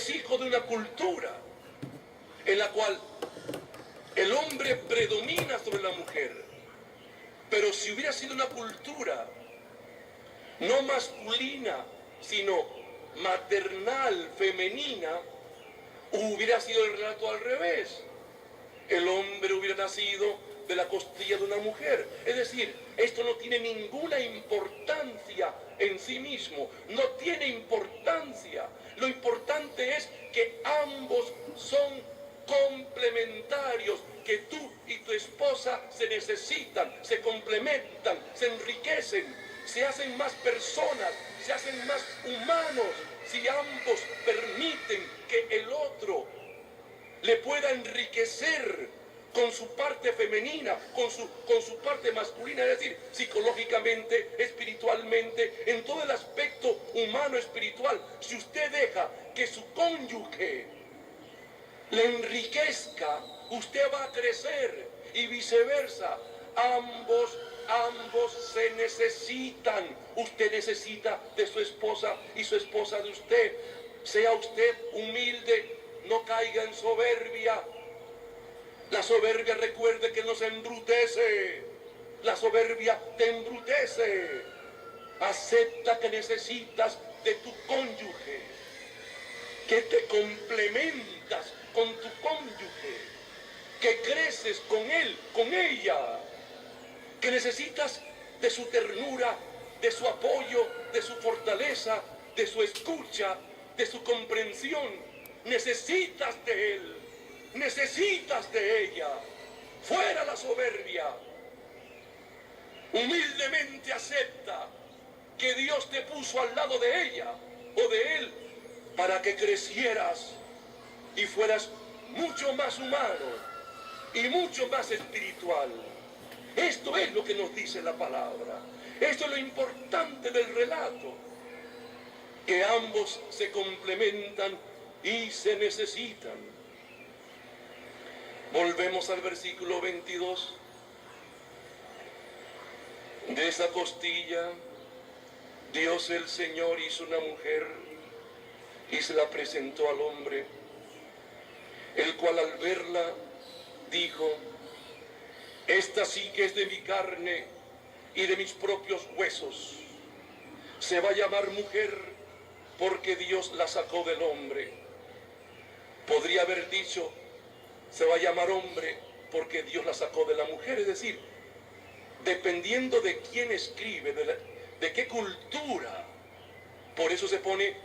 es hijo de una cultura en la cual el hombre predomina sobre la mujer. Pero si hubiera sido una cultura no masculina, sino maternal, femenina, hubiera sido el relato al revés. El hombre hubiera nacido de la costilla de una mujer. Es decir, esto no tiene ninguna importancia en sí mismo, no tiene importancia. Lo importante es que ambos son complementarios, que tú y tu esposa se necesitan, se complementan, se enriquecen, se hacen más personas, se hacen más humanos, si ambos permiten que el otro le pueda enriquecer con su parte femenina, con su parte masculina, es decir, psicológicamente, espiritualmente, en todo el aspecto humano espiritual. Si usted deja que su cónyuge le enriquezca, usted va a crecer, y viceversa. Ambos se necesitan. Usted necesita de su esposa y su esposa de usted. Sea usted humilde, no caiga en soberbia. La soberbia, recuerde que nos embrutece. La soberbia te embrutece. Acepta que necesitas de tu cónyuge, que te complementas con tu cónyuge, que creces con él, con ella, que necesitas de su ternura, de su apoyo, de su fortaleza, de su escucha, de su comprensión. Necesitas de él, necesitas de ella. Fuera la soberbia. Humildemente acepta que Dios te puso al lado de ella o de él para que crecieras y fueras mucho más humano y mucho más espiritual. Esto es lo que nos dice la palabra. Esto es lo importante del relato, que ambos se complementan y se necesitan. Volvemos al versículo 22. De esa costilla, Dios el Señor hizo una mujer y se la presentó al hombre, el cual al verla dijo: esta sí que es de mi carne y de mis propios huesos. Se va a llamar mujer porque Dios la sacó del hombre. Podría haber dicho, se va a llamar hombre porque Dios la sacó de la mujer. Es decir, dependiendo de quién escribe, de qué cultura. Por eso se pone,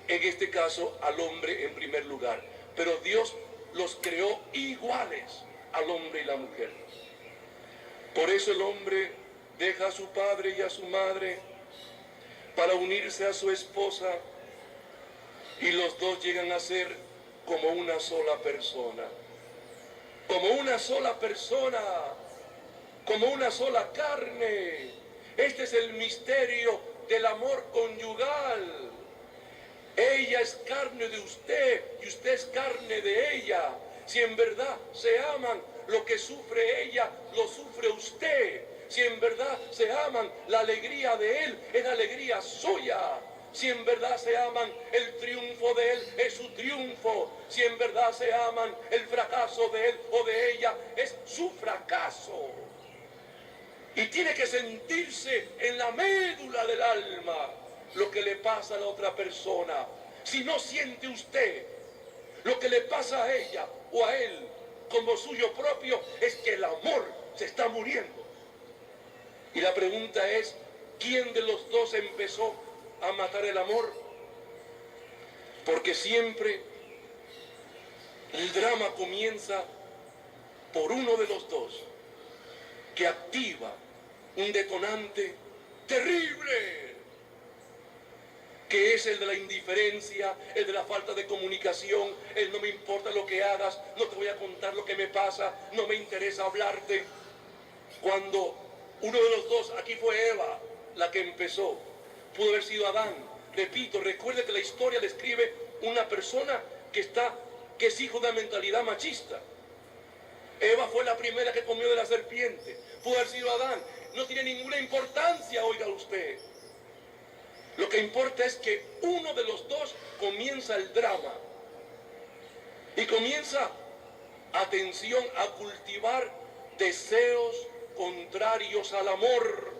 en este caso, al hombre en primer lugar. Pero Dios los creó iguales al hombre y la mujer. Por eso el hombre deja a su padre y a su madre para unirse a su esposa, y los dos llegan a ser como una sola persona. Como una sola persona, como una sola carne. Este es el misterio del amor conyugal. Ella es carne de usted y usted es carne de ella. Si en verdad se aman, lo que sufre ella, lo sufre usted. Si en verdad se aman, la alegría de él es la alegría suya. Si en verdad se aman, el triunfo de él es su triunfo. Si en verdad se aman, el fracaso de él o de ella es su fracaso. Y tiene que sentirse en la médula del alma lo que le pasa a la otra persona. Si no siente usted lo que le pasa a ella o a él como suyo propio, es que el amor se está muriendo. Y la pregunta es, ¿quién de los dos empezó a matar el amor? Porque siempre el drama comienza por uno de los dos, que activa un detonante terrible, que es el de la indiferencia, el de la falta de comunicación, el no me importa lo que hagas, no te voy a contar lo que me pasa, no me interesa hablarte. Cuando uno de los dos, aquí fue Eva la que empezó, pudo haber sido Adán. Repito, recuerde que la historia le escribe una persona que es hijo de una mentalidad machista. Eva fue la primera que comió de la serpiente. Pudo haber sido Adán. No tiene ninguna importancia, oiga usted. Lo que importa es que uno de los dos comienza el drama. Y comienza, atención, a cultivar deseos contrarios al amor,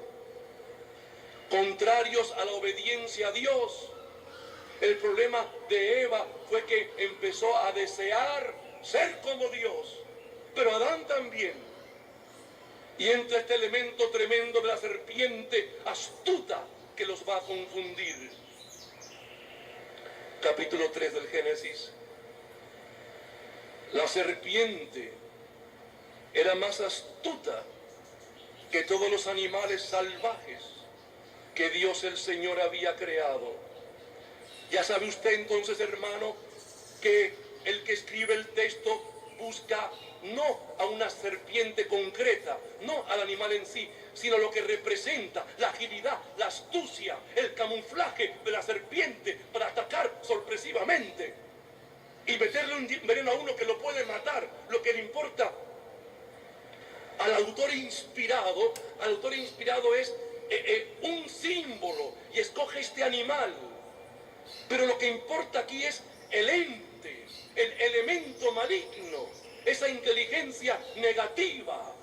contrarios a la obediencia a Dios. El problema de Eva fue que empezó a desear ser como Dios, pero Adán también. Y entra este elemento tremendo de la serpiente astuta que los va a confundir. Capítulo 3 del Génesis. La serpiente era más astuta que todos los animales salvajes que Dios el Señor había creado. Ya sabe usted entonces, hermano, que el que escribe el texto busca no a una serpiente concreta, no al animal en sí, sino lo que representa la agilidad, la astucia, el camuflaje de la serpiente para atacar sorpresivamente y meterle un veneno a uno que lo puede matar. Lo que le importa al autor inspirado es un símbolo, y escoge este animal. Pero lo que importa aquí es el ente, el elemento maligno, esa inteligencia negativa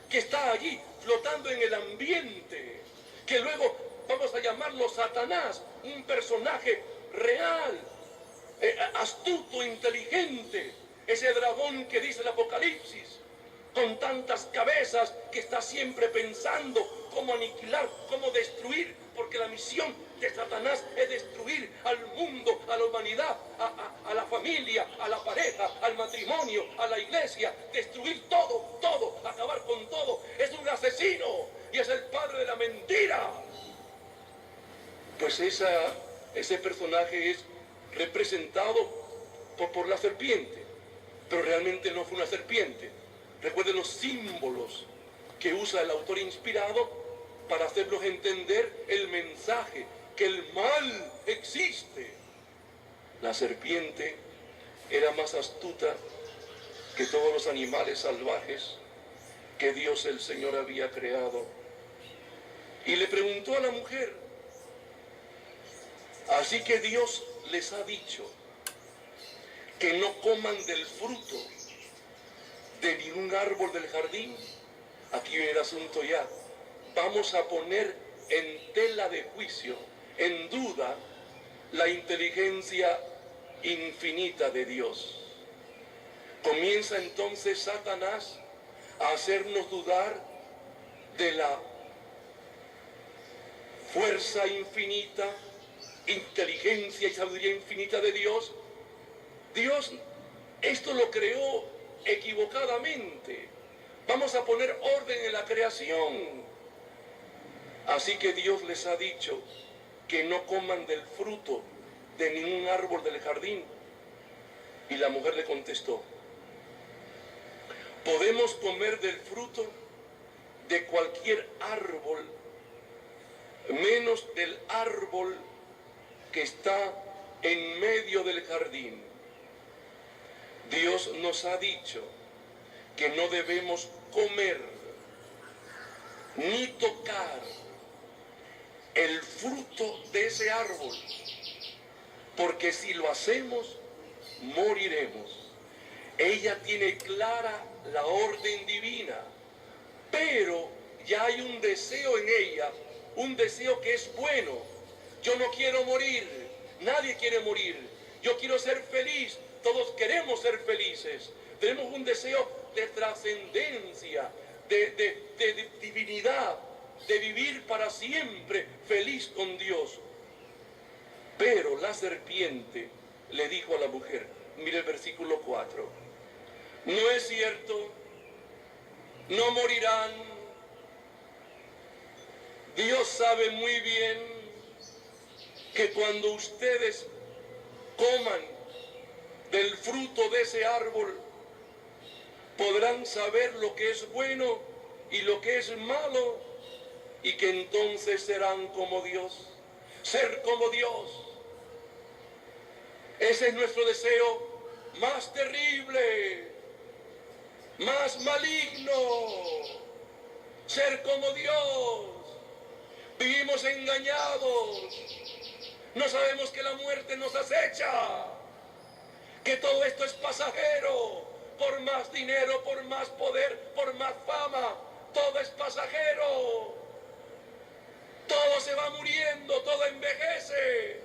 que está allí flotando en el ambiente, que luego vamos a llamarlo Satanás, un personaje real, astuto, inteligente, ese dragón que dice el Apocalipsis, con tantas cabezas, que está siempre pensando cómo aniquilar, cómo destruir, porque la misión de Satanás es destruir al mundo, a la humanidad, a la familia, a la pareja, al matrimonio, a la iglesia, destruir todo, acabar con todo. Es un asesino y es el padre de la mentira. Pues ese personaje es representado por la serpiente, pero realmente no fue una serpiente. Recuerden los símbolos que usa el autor inspirado para hacernos entender el mensaje, que el mal existe. La serpiente era más astuta que todos los animales salvajes que Dios el Señor había creado. Y le preguntó a la mujer: así que Dios les ha dicho que no coman del fruto de ningún árbol del jardín. Aquí viene el asunto ya. Vamos a poner en tela de juicio, en duda, la inteligencia infinita de Dios. Comienza entonces Satanás a hacernos dudar de la fuerza infinita, inteligencia y sabiduría infinita de Dios. Dios esto lo creó equivocadamente. Vamos a poner orden en la creación. Así que Dios les ha dicho que no coman del fruto de ningún árbol del jardín. Y la mujer le contestó: podemos comer del fruto de cualquier árbol, menos del árbol que está en medio del jardín. Dios nos ha dicho que no debemos comer ni tocar el fruto de ese árbol, porque si lo hacemos, moriremos. Ella tiene clara la orden divina, pero ya hay un deseo en ella, un deseo que es bueno. Yo no quiero morir, nadie quiere morir, yo quiero ser feliz, todos queremos ser felices. Tenemos un deseo de trascendencia, de divinidad, de vivir para siempre feliz con Dios. Pero la serpiente le dijo a la mujer, mire el versículo 4, no es cierto, no morirán. Dios sabe muy bien que cuando ustedes coman del fruto de ese árbol, podrán saber lo que es bueno y lo que es malo, y que entonces serán como Dios. Ser como Dios. Ese es nuestro deseo más terrible, más maligno. Ser como Dios. Vivimos engañados. No sabemos que la muerte nos acecha, que que todo esto es pasajero. Por más dinero, por más poder, por más fama, todo es pasajero. Todo se va muriendo, todo envejece.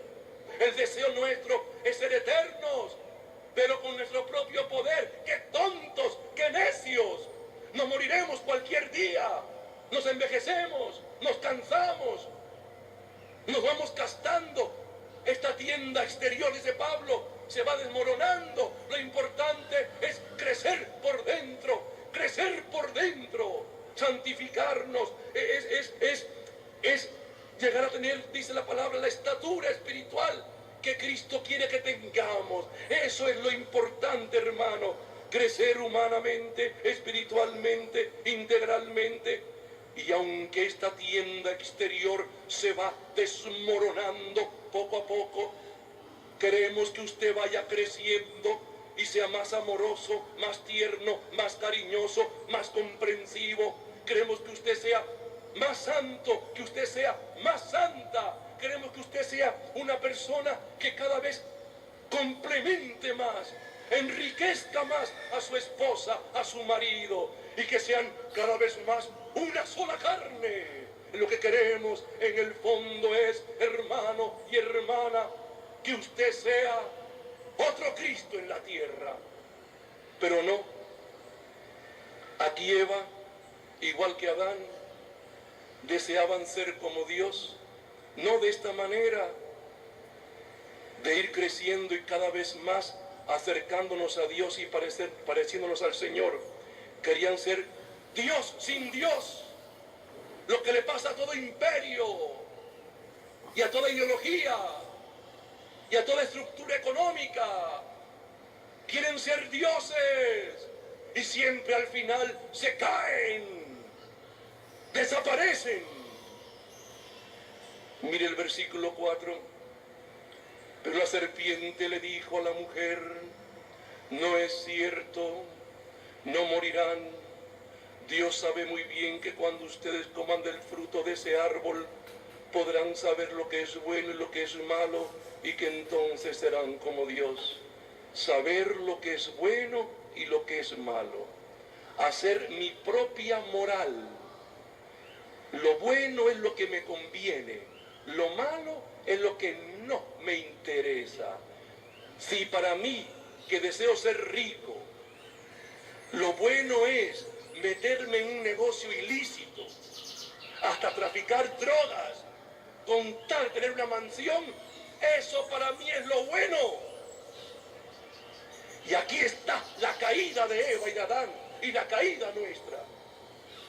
El deseo nuestro es ser eternos, pero con nuestro propio poder. ¡Qué tontos, qué necios! Nos moriremos cualquier día. Nos envejecemos, nos cansamos, nos vamos gastando. Esta tienda exterior, dice Pablo, se va desmoronando. Lo importante es crecer por dentro, santificarnos, es llegar a tener, dice la palabra, la estatura espiritual que Cristo quiere que tengamos. Eso es lo importante, hermano. Crecer humanamente, espiritualmente, integralmente. Y aunque esta tienda exterior se va desmoronando poco a poco, queremos que usted vaya creciendo y sea más amoroso, más tierno, más cariñoso, más comprensivo. Queremos que usted sea más santo, que usted sea más santa. Queremos que usted sea una persona que cada vez complemente más, enriquezca más a su esposa, a su marido, y que sean cada vez más una sola carne. Lo que queremos en el fondo es, hermano y hermana, que usted sea otro Cristo en la tierra. Pero no. Aquí Eva, igual que Adán, deseaban ser como Dios, no de esta manera, de ir creciendo y cada vez más acercándonos a Dios y pareciéndonos al Señor. Querían ser Dios sin Dios, lo que le pasa a todo imperio y a toda ideología y a toda estructura económica. Quieren ser dioses y siempre al final se caen, desaparecen. Mire el versículo 4. Pero la serpiente le dijo a la mujer: no es cierto, no morirán. Dios sabe muy bien que cuando ustedes coman del fruto de ese árbol, podrán saber lo que es bueno y lo que es malo, y que entonces serán como Dios. Saber lo que es bueno y lo que es malo. Hacer mi propia moral. Lo bueno es lo que me conviene, lo malo es lo que no me interesa. Si para mí, que deseo ser rico, lo bueno es meterme en un negocio ilícito, hasta traficar drogas, con tal de tener una mansión, eso para mí es lo bueno. Y aquí está la caída de Eva y de Adán, y la caída nuestra,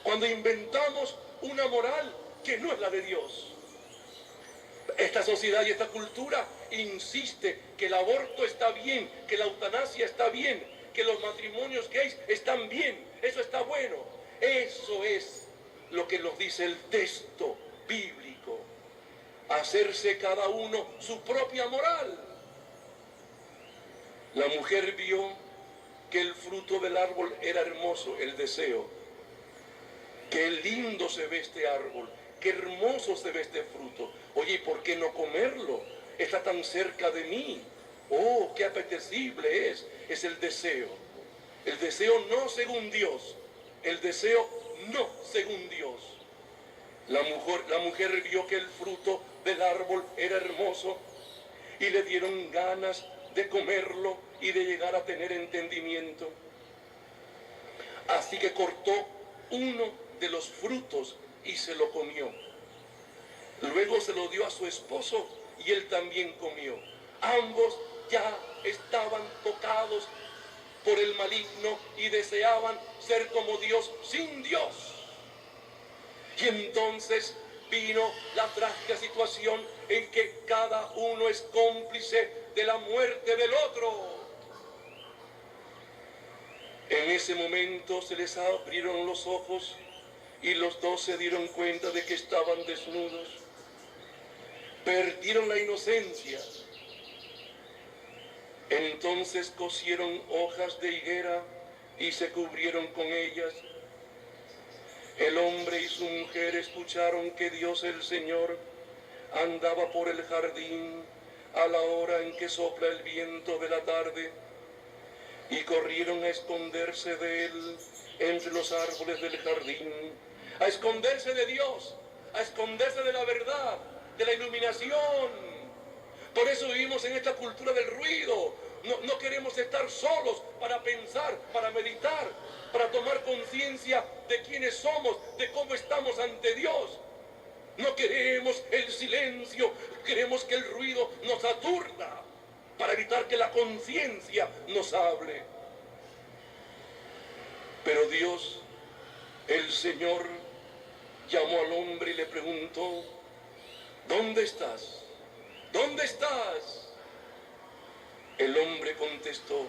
cuando inventamos una moral que no es la de Dios. Esta sociedad y esta cultura insiste que el aborto está bien, que la eutanasia está bien, que los matrimonios gays están bien, eso está bueno. Eso es lo que nos dice el texto bíblico. Hacerse cada uno su propia moral. La mujer vio que el fruto del árbol era hermoso, el deseo. Qué lindo se ve este árbol, qué hermoso se ve este fruto. Oye, ¿y por qué no comerlo? Está tan cerca de mí. Oh, qué apetecible es. Es el deseo. El deseo no según Dios. El deseo no según Dios. La mujer vio que el fruto del árbol era hermoso y le dieron ganas de comerlo y de llegar a tener entendimiento. Así que cortó uno de los frutos y se lo comió. Luego se lo dio a su esposo y él también comió. Ambos ya estaban tocados por el maligno y deseaban ser como Dios sin Dios. Y entonces vino la trágica situación en que cada uno es cómplice de la muerte del otro. En ese momento se les abrieron los ojos y los dos se dieron cuenta de que estaban desnudos. Perdieron la inocencia. Entonces cosieron hojas de higuera y se cubrieron con ellas. El hombre y su mujer escucharon que Dios el Señor andaba por el jardín a la hora en que sopla el viento de la tarde y corrieron a esconderse de él entre los árboles del jardín, a esconderse de Dios, a esconderse de la verdad, de la iluminación. Por eso vivimos en esta cultura del ruido. No queremos estar solos para pensar, para meditar, para tomar conciencia de quiénes somos, de cómo estamos ante Dios. No queremos el silencio, queremos que el ruido nos aturda para evitar que la conciencia nos hable. Pero Dios, el Señor, llamó al hombre y le preguntó: ¿dónde estás? ¿Dónde estás? El hombre contestó: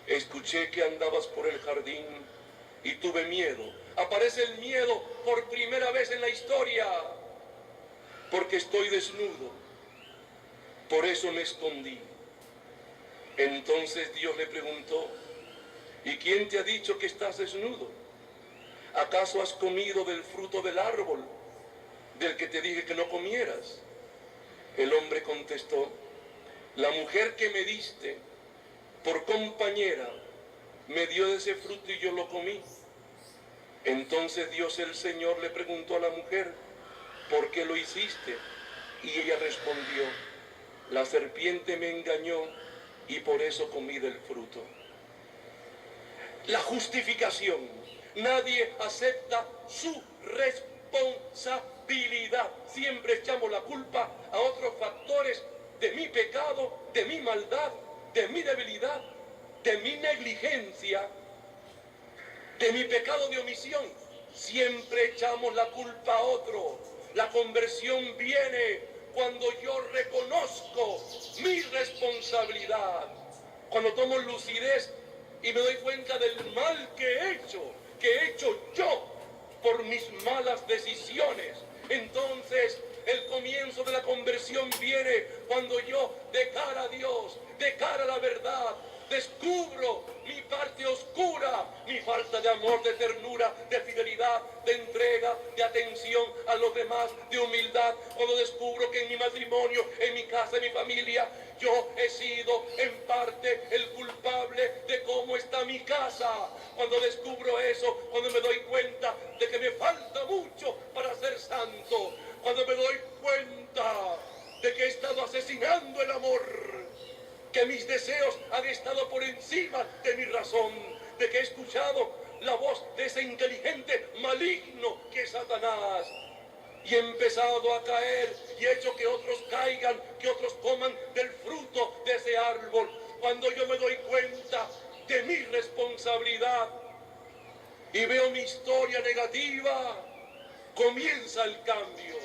escuché que andabas por el jardín y tuve miedo. Aparece el miedo por primera vez en la historia, porque estoy desnudo, por eso me escondí. Entonces Dios le preguntó: ¿y quién te ha dicho que estás desnudo? ¿Acaso has comido del fruto del árbol del que te dije que no comieras? El hombre contestó: la mujer que me diste por compañera me dio de ese fruto y yo lo comí. Entonces Dios el Señor le preguntó a la mujer: ¿por qué lo hiciste? Y ella respondió: la serpiente me engañó y por eso comí del fruto. La justificación. Nadie acepta su responsabilidad. Siempre echamos la culpa a otros factores de mi pecado, de mi maldad, de mi debilidad, de mi negligencia, de mi pecado de omisión. Siempre echamos la culpa a otro. La conversión viene cuando yo reconozco mi responsabilidad, cuando tomo lucidez y me doy cuenta del mal que he hecho yo por mis malas decisiones. Entonces el comienzo de la conversión viene cuando yo, de cara a Dios, de cara a la verdad, descubro mi parte oscura, mi falta de amor, de ternura, de fidelidad, de entrega, de atención a los demás, de humildad. Cuando descubro que en mi matrimonio, en mi casa, en mi familia, yo he sido en parte el culpable de cómo está mi casa. Cuando descubro eso, cuando me doy cuenta de que me falta mucho para ser santo, cuando me doy cuenta de que he estado asesinando el amor, que mis deseos han estado por encima de mi razón, de que he escuchado la voz de ese inteligente maligno que es Satanás, y he empezado a caer y he hecho que otros caigan, que otros coman del fruto de ese árbol. Cuando yo me doy cuenta de mi responsabilidad y veo mi historia negativa, comienza el cambio.